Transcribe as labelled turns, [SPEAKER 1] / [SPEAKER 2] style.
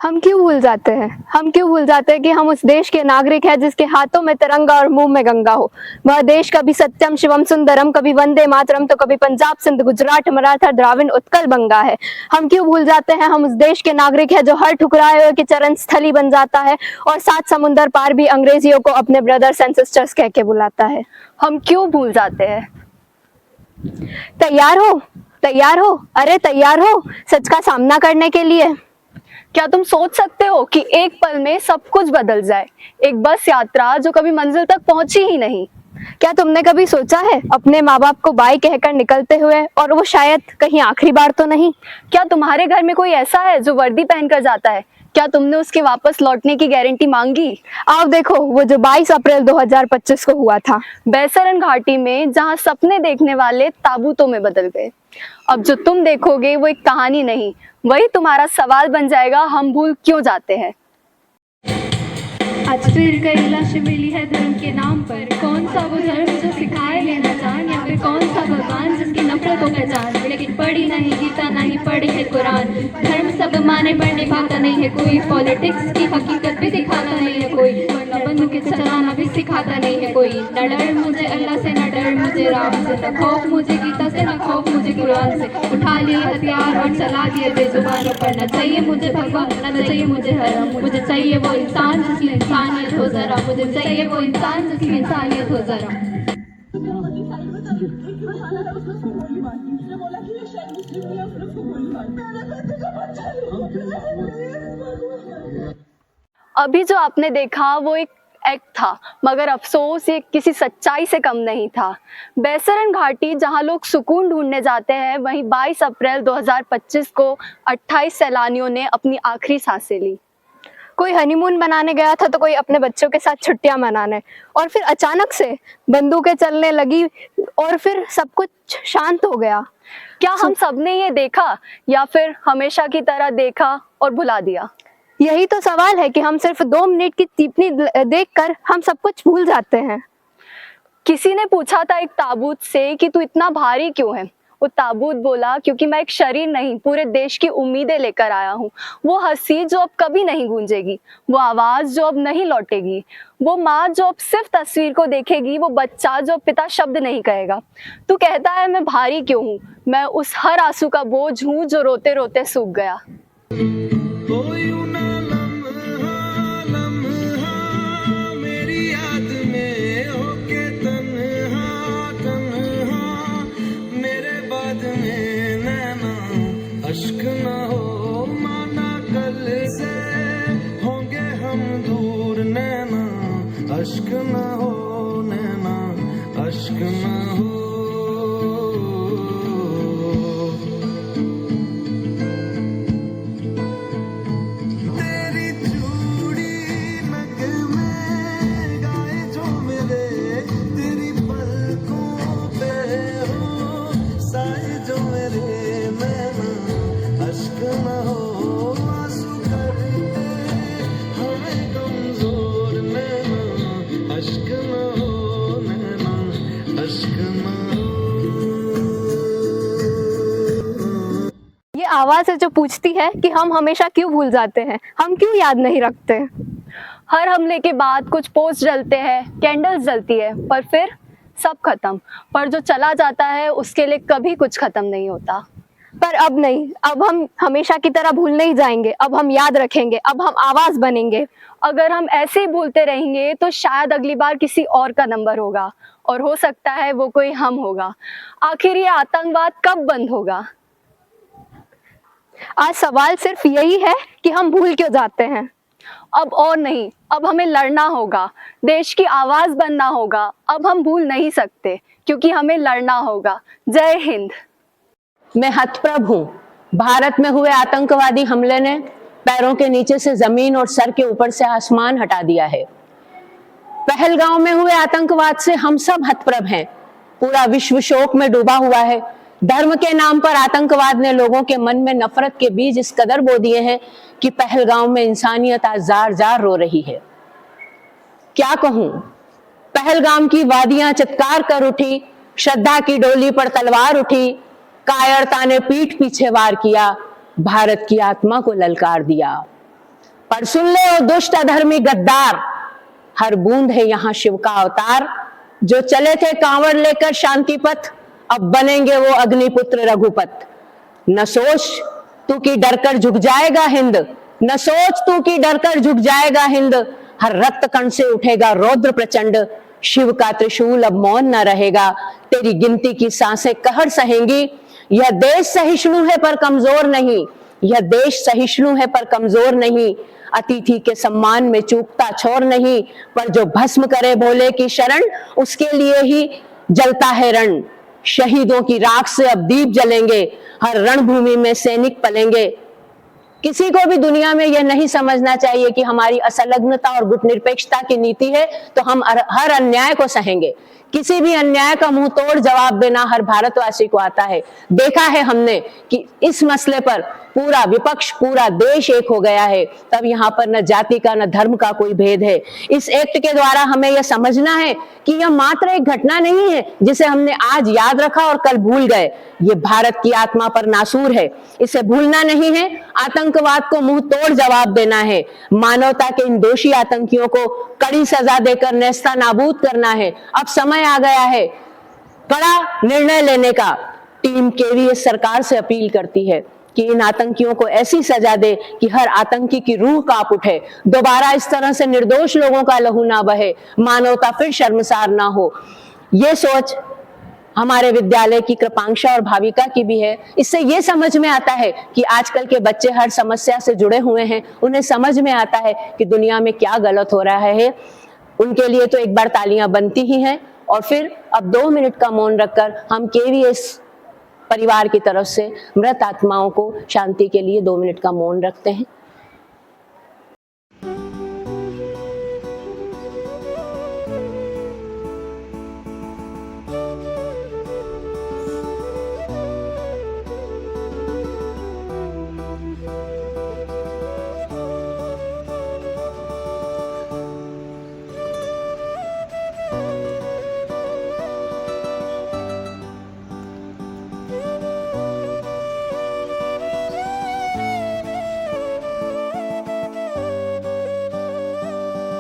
[SPEAKER 1] हम क्यों भूल जाते हैं? हम क्यों भूल जाते हैं कि हम उस देश के नागरिक हैं जिसके हाथों में तिरंगा और मुंह में गंगा हो। वह देश कभी सत्यम शिवम सुंदरम, कभी वंदे मातरम, तो कभी पंजाब सिंध गुजरात मराठा द्राविड़ उत्कल बंगा है। हम क्यों भूल जाते हैं हम उस देश के नागरिक हैं जो हर ठुकराए हुए की चरण स्थली बन जाता है और 7 समुंदर पार भी अंग्रेजियों को अपने ब्रदर्स एंड सिस्टर्स कह के बुलाता है।
[SPEAKER 2] हम क्यों भूल जाते हैं?
[SPEAKER 1] तैयार हो? तैयार हो? अरे तैयार हो सच का सामना करने के लिए?
[SPEAKER 2] क्या तुम सोच सकते हो कि एक पल में सब कुछ बदल जाए? एक बस यात्रा जो कभी मंजिल तक पहुंची ही नहीं।
[SPEAKER 1] क्या तुमने कभी सोचा है अपने माँ बाप को बाय कहकर निकलते हुए, और वो शायद कहीं आखिरी बार तो नहीं?
[SPEAKER 2] क्या तुम्हारे घर में कोई ऐसा है जो वर्दी पहनकर जाता है? क्या तुमने उसके वापस लौटने की गारंटी मांगी?
[SPEAKER 1] आओ देखो वो जो 22 अप्रैल 2025 को हुआ था,
[SPEAKER 2] बैसरन घाटी में, जहां सपने देखने वाले ताबूतों में बदल गए। अब जो तुम देखोगे वो एक कहानी नहीं, वही तुम्हारा सवाल बन जाएगा, हम भूल क्यों जाते हैं।
[SPEAKER 3] आज फिर कई लाशें मिली है धर्म के नाम पर। कौन सा वो धर्म जो सिखाए लेना जान, या फिर कौन सा भगवान जिसकी नफरत को पहचान। लेकिन पढ़ी नहीं गीता, नहीं पढ़ी है कुरान। धर्म सब माने पर निभाता नहीं है कोई। पॉलिटिक्स की हकीकत भी दिखाता नहीं है कोई। वरना बंदूक के चलाना भी सिखाता नहीं है कोई। न डर मुझे अल्लाह से, न डर मुझे राम से, न खौफ मुझे गीता से, न खौफ मुझे कुरान से। उठा लिए हथियार और चला दिए बेजुबानों पर। न चाहिए मुझे भगवान, न चाहिए मुझे हरम। मुझे चाहिए वो इंसान जिसमें इंसानियत हो जरा। मुझे चाहिए वो इंसान जिसमें इंसानियत हो जरा।
[SPEAKER 2] अभी जो आपने देखा वो एक एक्ट था, मगर अफसोस ये किसी सच्चाई से कम नहीं था। बैसरन घाटी जहां लोग सुकून ढूंढने जाते हैं, वहीं 22 अप्रैल 2025 को 28 सैलानियों ने अपनी आखिरी सांसें ली।
[SPEAKER 1] कोई हनीमून मनाने गया था तो कोई अपने बच्चों के साथ छुट्टियां मनाने, और फिर अचानक से बंदूकें चलने लगी और फिर सब कुछ शांत हो गया।
[SPEAKER 2] क्या हम सबने ये देखा, या फिर हमेशा की तरह देखा और भुला दिया?
[SPEAKER 1] यही तो सवाल है कि हम सिर्फ 2 मिनट की टिप्पणी देखकर हम सब कुछ भूल जाते हैं।
[SPEAKER 2] किसी ने पूछा था एक ताबूत से कि तू इतना भारी क्यों है? वो ताबूत बोला, क्योंकि मैं एक शरीर नहीं, पूरे देश की उम्मीदें लेकर आया हूँ। वो हंसी जो अब कभी नहीं गूंजेगी, वो आवाज जो अब नहीं लौटेगी, वो माँ जो अब सिर्फ तस्वीर को देखेगी, वो बच्चा जो अब पिता शब्द नहीं कहेगा। तू कहता है मैं भारी क्यों हूँ? मैं उस हर आंसू का बोझ हूँ जो रोते रोते सूख गया।
[SPEAKER 4] अश्क न हो माना कल से होंगे हम दूर नैना। अश्क न हो नैना, अश्क न हो। तेरी चूड़ी नग में गाए जो मेरे, तेरी पलकों पे हो साए जो मेरे। अश्क न हो आंसू करते हमें कमजोर नैना। अश्क न हो नैना, अश्क न हो।
[SPEAKER 1] ये आवाज है जो पूछती है कि हम हमेशा क्यों भूल जाते हैं, हम क्यों याद नहीं रखते।
[SPEAKER 2] हर हमले के बाद कुछ पोस्ट जलते हैं, कैंडल्स जलती है, पर फिर सब खत्म। पर जो चला जाता है उसके लिए कभी कुछ खत्म नहीं होता।
[SPEAKER 1] पर अब नहीं, अब हम हमेशा की तरह भूल नहीं जाएंगे, अब हम याद रखेंगे, अब हम आवाज बनेंगे।
[SPEAKER 2] अगर हम ऐसे ही भूलते रहेंगे तो शायद अगली बार किसी और का नंबर होगा, और हो सकता है वो कोई हम होगा। आखिर ये आतंकवाद कब बंद होगा?
[SPEAKER 1] आज सवाल सिर्फ यही है कि हम भूल क्यों जाते हैं।
[SPEAKER 2] अब और नहीं, अब हमें लड़ना होगा, देश की आवाज बनना होगा। अब हम भूल नहीं सकते, क्योंकि हमें लड़ना होगा। जय हिंद।
[SPEAKER 5] मैं हतप्रभ हूँ। भारत में हुए आतंकवादी हमले ने पैरों के नीचे से जमीन और सर के ऊपर से आसमान हटा दिया है। पहलगांव में हुए आतंकवाद से हम सब हतप्रभ हैं। पूरा विश्व शोक में डूबा हुआ है। धर्म के नाम पर आतंकवाद ने लोगों के मन में नफरत के बीज इस कदर बो दिए हैं कि पहलगांव में इंसानियत आज जार जार रो रही है। क्या कहूं, पहलगाम की वादियां चित्कार कर उठी, श्रद्धा की डोली पर तलवार उठी, कायरता ने पीठ पीछे वार किया, भारत की आत्मा को ललकार दिया। पर सुन ले ओ दुष्ट अधर्मी गद्दार, हर बूंद है यहाँ शिव का अवतार। जो चले थे कांवड़ लेकर शांति पथ, अब बनेंगे वो अग्निपुत्र रघुपत। न सोच तू कि डरकर झुक जाएगा हिंद, न सोच तू कि डरकर झुक जाएगा हिंद। हर रक्त कण से उठेगा रौद्र प्रचंड, शिव का त्रिशूल अब मौन न रहेगा। तेरी गिनती की सांसें कहर सहेंगी। यह देश सहिष्णु है पर कमजोर नहीं, यह देश सहिष्णु है पर कमजोर नहीं। अतिथि के सम्मान में चूकता छोर नहीं, पर जो भस्म करे भोले की शरण, उसके लिए ही जलता है रण। शहीदों की राख से अब दीप जलेंगे, हर रणभूमि में सैनिक पलेंगे। किसी को भी दुनिया में यह नहीं समझना चाहिए कि हमारी असंलग्नता और गुटनिरपेक्षता की नीति है तो हम हर अन्याय को सहेंगे। किसी भी अन्याय का मुंह तोड़ जवाब देना हर भारतवासी को आता है। देखा है हमने कि इस मसले पर पूरा विपक्ष, पूरा देश एक हो गया है। तब यहाँ पर न जाति का न धर्म का कोई भेद है। इस एक्ट के द्वारा हमें यह समझना है कि यह मात्र एक घटना नहीं है जिसे हमने आज याद रखा और कल भूल गए। ये भारत की आत्मा पर नासूर है, इसे भूलना नहीं है। आतंकवाद को मुंह तोड़ जवाब देना है। मानवता के इन दोषी आतंकियों को कड़ी सजा देकर नेस्ता नाबूद करना है। अब समय आ गया है कड़ा निर्णय लेने का। टीम केवीएस सरकार से अपील करती है कि इन आतंकियों को ऐसी सजा दे कि हर आतंकी की रूह कांप उठे। दोबारा इस तरह से निर्दोष लोगों का लहू ना बहे, मानवता फिर शर्मसार ना हो। ये सोच हमारे विद्यालय की कृपांक्षा और भाविका की भी है। इससे ये समझ में आता है कि आजकल के बच्चे हर समस्या से जुड़े हुए हैं। उन्हें समझ में आता है कि दुनिया में क्या गलत हो रहा है। उनके लिए तो एक बार तालियां बनती ही हैं। और फिर अब 2 मिनट का मौन रखकर हम केवीएस परिवार की तरफ से मृत आत्माओं को शांति के लिए 2 मिनट का मौन रखते हैं।